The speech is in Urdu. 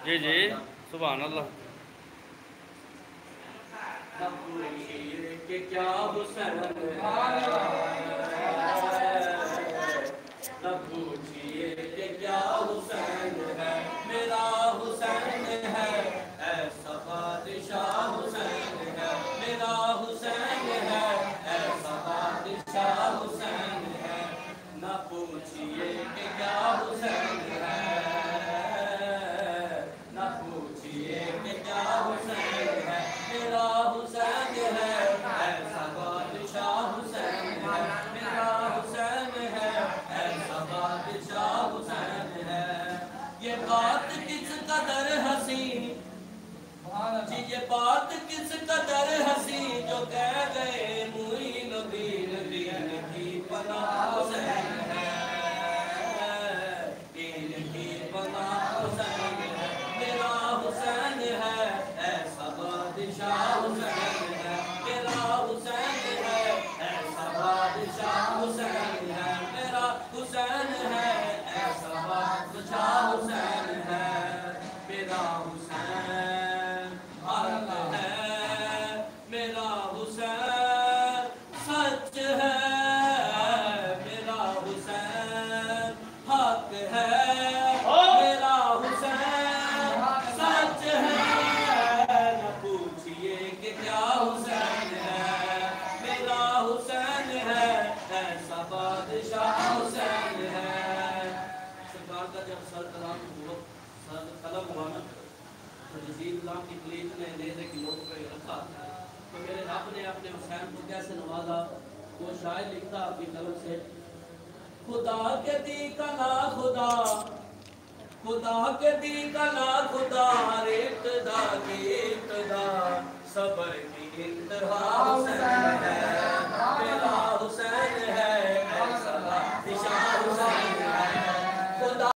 جی جی سبحان اللہ کہ کیا حسین نہ پوچھئے کہ کیا حسین ہے میرا حسین ہے ایسا بادشاہ حسین ہے میرا حسین ہے ایسا بادشاہ حسین ہے نہ پوچھئے کہ کیا حسین ہے نہ پوچھئے کہ کیا حسین ہے میرا حسین ہے ایسا بادشاہ حسین ہے میرا حسین ہے ایسا بادشاہ حسین ہے یہ بات کس قدر حسین جی یہ بات کس قدر حسین جو کہہ گئے معین الدین دین کی پناہ حسین ہے دین کی پناہ حسین ہے میرا حسین ہے ایسا بادشاہ حسین ہے میرا حسین ہے ایسا بادشاہ حسین ہے میرا حسین ہے ایسا بادشاہ حسین ہے میرا حسین حق ہے میرا حسین سچ ہے میرا حسین حق ہے میرا حسین سچ ہے نہ پوچھئے کہ کیا حسین ہے میرا حسین ہے ایسا بادشاہ حسین ہے سرکار کا جب سر قلم ہوا نا تو جزیر اللہ کی پلیٹ نے نیزے کی نوک پہ رکھا تو میرے رب نے اپنے حسین کو کیسے نوازا وہ شاعر لکھتا اپنی قلم سے خدا کے دی کا نا خدا خدا کے دی کا نا خدا ہر ابتدا کی ابتدا صبر کی انتہا حسین ہے میرا حسین ہے